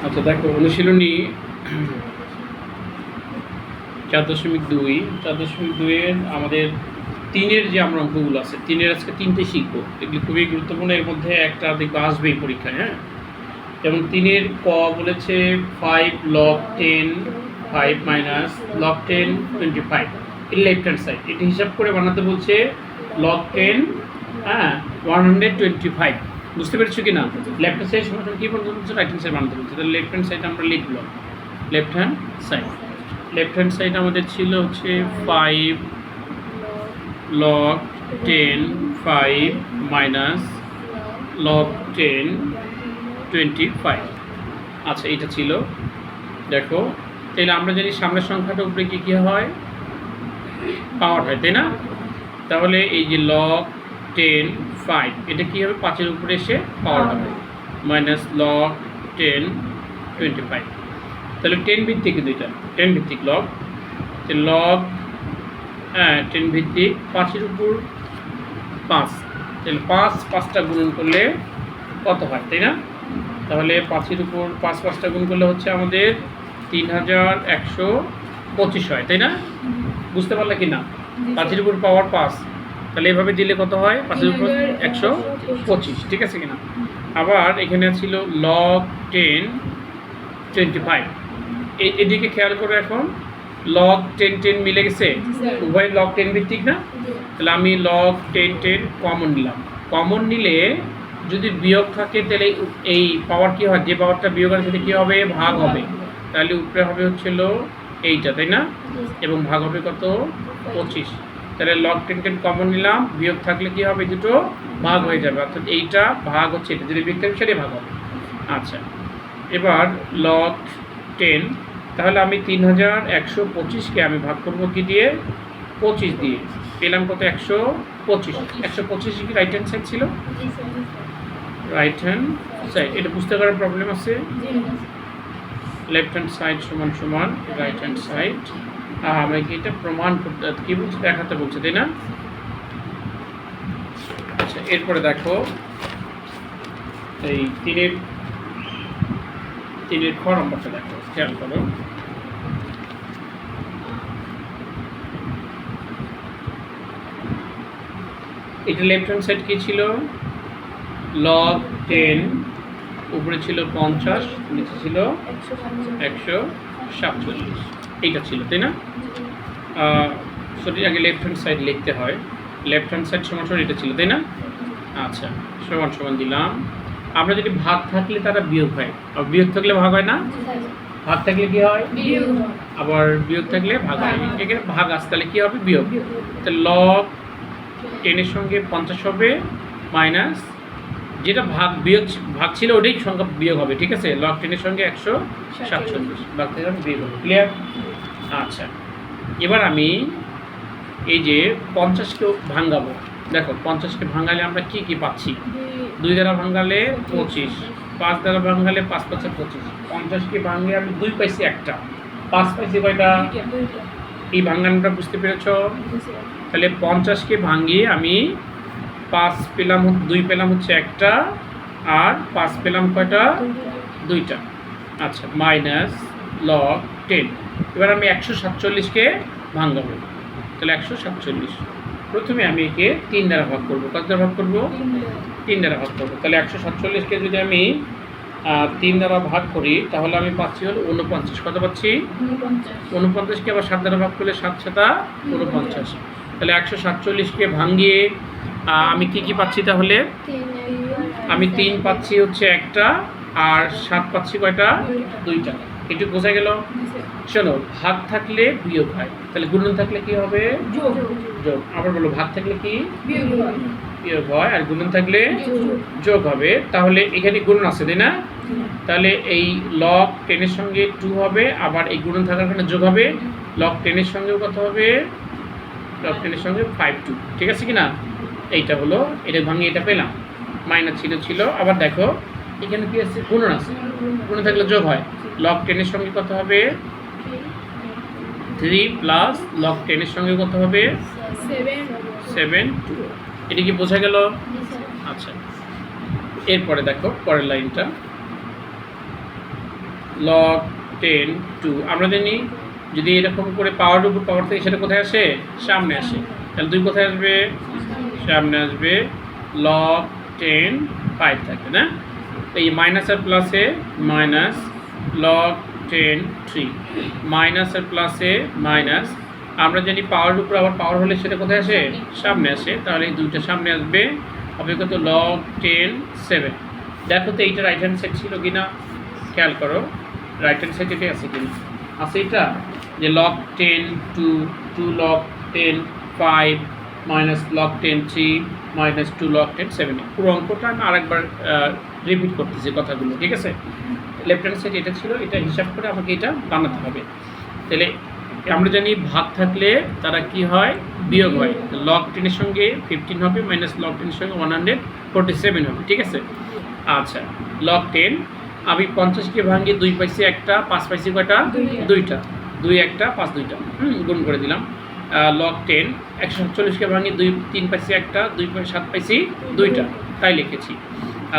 আচ্ছা দেখো, অনুশীলনী 4.2 4.2-এর আমাদের 3-এর যে আমরা অঙ্কগুলো আছে, 3-এর আজকে 3টে শিখবো। এগুলি খুবই গুরুত্বপূর্ণ। এর মধ্যে একটা দেখবো আসবেই পরীক্ষায়। হ্যাঁ, যেমন 3-এর ক বলেছে 5 log 10 5 মাইনাস log 10 25 এর লেফট হ্যান্ড সাইড। এটা হিসাব করে বানাতে বলছে log 10 125। বুঝতে পেরেছো কি না? লেফট হ্যান্ড সাইড সমান কি বলতে বলছে, রাইট হ্যান্ড সাইড বানাতে বলছে। তাহলে লেফট হ্যান্ড সাইড আমরা লিখব left hand side. Left hand side আমাদের ছিল হচ্ছে 5 log 10 5 মাইনাস log 10 25। আচ্ছা, এটা ছিল। দেখো, তাহলে আমরা জানি সামনের সংখ্যাটা উপরে কি হয়, পাওয়ার হয়, তাই না? তাহলে এই যে log 10 5 এটা কি হবে, 5-এর উপরে এসে পাওয়ার হবে, মাইনাস log 10 25। তাহলে 10 ভিত্তিক দুইটা, 10 ভিত্তিক লগ, log 10 ভিত্তিক 5-এর উপর 5। তাহলে 5টা গুণন করলে কত হয়, তাই না? তাহলে 5-এর উপর 5টা গুণ করলে হচ্ছে আমাদের 3125 হয়, তাই না? বুঝতে পারলে কি না? 5-এর উপর পাওয়ার 5, তাহলে এভাবে দিলে কত হয়, 5-এর উপর 125। ঠিক আছে কিনা? আবার এখানে ছিল log 10 25। এদিকে খেয়াল করে, এখন log 10 10 মিলে গেছে, উভয় log 10 ভিত্তিক না? তাহলে আমি log 10 10 কমন নিলাম। কমন নিলে যদি বিয়োগ থাকে তাহলে এই পাওয়ার কি হয়, যে পাওয়ারটা বিয়োগ আছে সেটা কী হবে, ভাগ হবে। তাহলে উপরে হবে হচ্ছিল এইটা, তাই না? এবং ভাগ হবে কত, 25। তাহলে log 10 10 কমন নিলাম, বিয়োগ থাকলে কি হবে, দুটো ভাগ হয়ে যাবে, অর্থাৎ এইটা ভাগ হচ্ছে এটা, যদি বিয়োগ থাকে সেটাই ভাগ হবে। আচ্ছা, এবার log 10, তাহলে আমি 3125-কে আমি ভাগ করবো কি দিয়ে, 25 দিয়ে। পেলাম কত, 125। 125 কি রাইট হ্যান্ড সাইড ছিল? Right hand side. এটা বুঝতে পারার প্রবলেম আছে? লেফট হ্যান্ড সাইড সমান সমান রাইট হ্যান্ড সাইড। আমাকে এটা প্রমাণ করতে কি বলছে, দেখাতে বলছে, তাই না? আচ্ছা, এরপরে দেখো এই 3-এর খ নম্বরটা দেখো, খেয়াল করো। এটা লেফট হ্যান্ড সাইড কি ছিল, log 10, উপরে ছিল 50, নিচে ছিল 147, এইটা ছিল, তাই না? সঠিক আগে লেফট হ্যান্ড সাইড লিখতে হয়। লেফট হ্যান্ড সাইড সমান সমান এটা ছিল, তাই না? আচ্ছা, সমান সমান দিলাম। আমরা যদি ভাগ থাকলে তারা বিয়োগ হয়, আর বিয়োগ থাকলে ভাগ হয় না? ভাগ থাকলে কি হয়, আবার বিয়োগ থাকলে ভাগ হয়। এখানে ভাগ আসতে তাহলে কি হবে, বিয়োগ। তাহলে log 10-এর সঙ্গে 50 হবে, মাইনাস যেটা ভাগ ছিল ওটাই সংখ্যা বিয়োগ হবে। ঠিক আছে, log 10-এর সঙ্গে 147 ভাগ থেকে বিয়োগ হবে। ক্লিয়ার? আচ্ছা, এবার আমি এই যে 50-কে ভাঙাবো। দেখো, 50-কে ভাঙালে আমরা কি কি পাচ্ছি, 2 দ্বারা ভাঙালে 25, 5 দ্বারা ভাঙালে 5 5 25। 50-কে ভাঙলে আমি 2 পাইছি, একটা 5 পাইছি কয়টা, এই ভাঙানোটা বুঝতে পেরেছ? তাহলে 50-কে ভাঙিয়ে আমি 5 পেলাম, 2 পেলাম হচ্ছে একটা, আর 5 পেলাম কয়টা, 2টা। আচ্ছা, মাইনাস log 10। এবার আমি 147-কে ভাঙাবো। তাহলে 147, প্রথমে আমি একে 3 দ্বারা ভাগ করবো। কত দ্বারা ভাগ করবো, 3 দ্বারা ভাগ করবো। তাহলে 147-কে যদি আমি 3 দ্বারা ভাগ করি তাহলে আমি পাচ্ছি হলো 49। কত পাচ্ছি, 49-কে আবার 7 দ্বারা ভাগ করলে 7 7 49। তাহলে 147-কে ভাঙিয়ে আমি কি পাচ্ছি, তাহলে আমি 3 পাচ্ছি হচ্ছে একটা, আর 7 পাচ্ছি কয়টা, 2টা। একটু বোঝা গেল? শোনো, ভাগ থাকলে বিয়োগ হয়, তাহলে গুণন থাকলে কি হবে, যোগ। আবার বলো, ভাগ থাকলে কি বিয়োগ হয়, আর গুণন থাকলে যোগ হবে। তাহলে এখানে গুণন আছে, তাই না? তাহলে এই log 10-এর সঙ্গে 2 হবে, আবার এই গুণন থাকার কারণে যোগ হবে। log 10-এর সঙ্গেও কত হবে, log 10-এর সঙ্গে 5 2। ঠিক আছে কি না? এইটা হলো, এটা ভাঙিয়ে এটা পেলাম, মাইনাস ছিল। আবার দেখো এখানে কি আছে, গুণন আছে, গুণন থাকলে যোগ হয়। log 10-এর সঙ্গে কত হবে, 3 প্লাস log 10-এর সঙ্গে কত হবে, 7 2। এটা কি বোঝা গেল? আচ্ছা, এরপরে দেখো পরের লাইনটা, লগ 10 2। আমরা জানি যদি এরকম করে পাওয়ার উপর পাওয়ার থেকে সেটা কোথায় আসে? সামনে আসে। তাহলে 2 কোথায় আসবে? সামনে আসবে। লগ 10 5 থাকবে না? এই মাইনাস আর প্লাসে মাইনাস লগ 10 3, মাইনাস আর প্লাসে মাইনাস। আমরা জানি পাওয়ার উপর আবার পাওয়ার হলে সেটা কোথায় আসে? সামনে আসে। তাহলে এই দুইটা সামনে আসবে, হবে কত? লগ 10 7। দেখো তো এইটা রাইট হ্যান্ড সাইড ছিল কিনা, খেয়াল করো রাইট হ্যান্ড সাইড এটাই আছে কিনা। আছে এটা যে log 10 2, 2 log 10 5, minus log 10 3, minus 2 log 10 7। পুরো অঙ্কটা আমি আরেকবার রিপিট করতেছি কথাগুলো, ঠিক আছে? লেফট হ্যান্ড সাইড এটা ছিল, এটা হিসাব করে আমাকে এটা বানাতে হবে। তাহলে আমরা জানি ভাগ থাকলে তারা কি হয়? বিয়োগ হয়। লগ 10 এর সঙ্গে 15 হবে, মাইনাস লগ 10 এর সঙ্গে 147 হবে, ঠিক আছে? আচ্ছা, লগ 10 আমি 50কে ভাঙিয়ে 2 পাইছি একটা, 5 পাইছি কয়টা? দুইটা। 2 একটা 5 দুইটা, গুণ করে দিলাম। লগ 10 147কে ভাঙিয়ে 2 3 পাইছি একটা, 2 7 পাইছি দুইটা, তাই লিখেছি।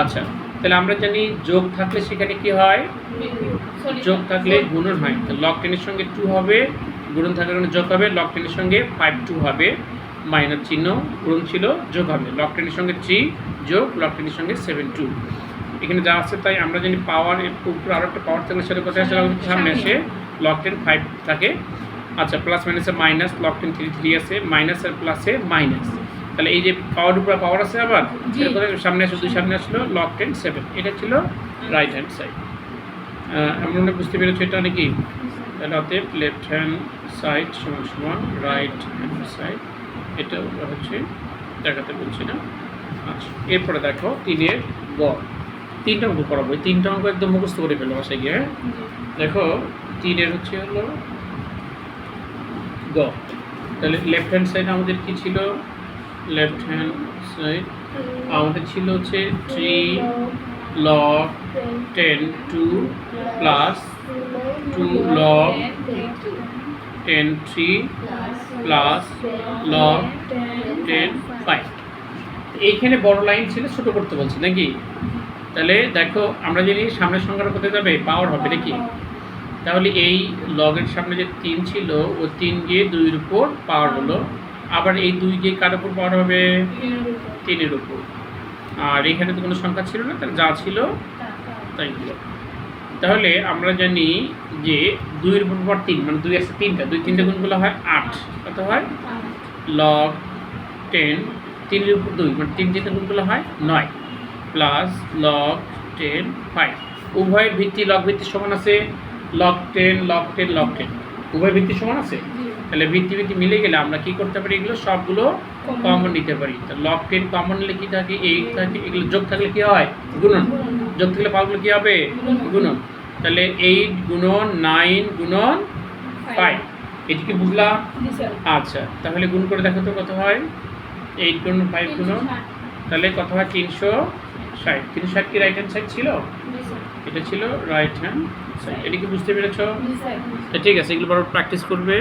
আচ্ছা, তাহলে আমরা জানি যোগ থাকলে সেখানে কি হয়? যোগ থাকলে গুণন হয়। লগ 10 এর সঙ্গে 2 হবে, গুণন থাকার কারণে যোগ হবে। লগ 10 এর সঙ্গে 5 2 হবে, মাইনাস চিহ্ন, গুণন ছিল, যোগ হবে। লগ 10 এর সঙ্গে 3 যোগ লগ 10 এর সঙ্গে 7 2। এখানে যা আছে তাই। আমরা জানি পাওয়ার উপর আরও একটা পাওয়ার থাকলে সেটা কোথায় আসে? সামনে আসে। লগ 10 5 থাকে। আচ্ছা, প্লাস মাইনাসে মাইনাস, লগ 10 3 3 আছে, মাইনাস আর প্লাসে মাইনাস। তাহলে এই যে পাওয়ার উপরে পাওয়ার আছে আবার সেটা কোথায় সামনে আসে? 2 সামনে আসলো, লগ 10 7। এটা ছিল রাইট হ্যান্ড সাইড। আমরা বুঝতে পেরেছি এটা নাকি? তাহলে অতএব লেফট হ্যান্ড সাইড সমান সমান রাইট হ্যান্ড সাইড, এটা হচ্ছে দেখাতে বলছি না। আচ্ছা, এরপরে দেখো 3-এর গ। 3টা অঙ্ক করাবো। 3টা অঙ্ক একদম মুখস্থ করে ফেলো বাসায় গিয়ে। দেখো 3-এর হচ্ছে হলো গ। তাহলে লেফট হ্যান্ড সাইড আমাদের কি ছিল? লেফট হ্যান্ড সাইড আমাদের ছিল হচ্ছে 3 log 10 2 plus 2 log 10 3 plus log 10 5। এইখানে বড় লাইন ছিল, ছোট করতে বলছি নাকি? তাহলে দেখো আমরা জানি সামনের সংখ্যাটা কোথায় যাবে? পাওয়ার হবে নাকি? তাহলে এই লগের সামনে যে 3 ছিল, ও 3 গিয়ে 2-এর উপর পাওয়ার হলো। আবার এই 2 গিয়ে কার উপর পাওয়ার হবে? 3-এর উপর। আর এখানে তো কোনো সংখ্যা ছিল না, তাহলে যা ছিল তাই হলো। তাহলে আমরা জানি যে 2-এর উপর পাওয়ার 3, মানে 2 আছে 3টা, 2 3টে গুণগুলো হয় 8। কত হয়? লগ 10 3-এর উপর 2, মানে 3 3টে গুণগুলো হয় 9, প্লাস লগ 10 5। উভয়ের ভিত্তি লগ ভিত্তি সমান আছে। লগ 10 লগ 10 লগ 10 উভয় ভিত্তি সমান আছে। তাহলে ভিত্তি ভিত্তি মিলে গেলে আমরা কি করতে পারি? এগুলো সবগুলো কমন নিতে পারি। তো লগ 10 কমন নিলে কি থাকে? 8 থাকে। এগুলো যোগ থাকলে কি হয়? গুণন। যোগ থাকলে পাওয়ারগুলো কি হবে? গুণন। তাহলে 8 গুণন 9 গুণন 5। এটি কি বুঝলাম? আচ্ছা, তাহলে গুণ করে দেখো তো কত হয়? 8 গুণন 5 গুণন, তাহলে কত হয়? 360। 360 কি রাইট হ্যান্ড সাইড ছিল? এটা ছিল রাইট হ্যান্ড সাইড। এটা কি বুঝতে পেরেছো? ঠিক আছে, এগুলো বড় প্র্যাকটিস করবে।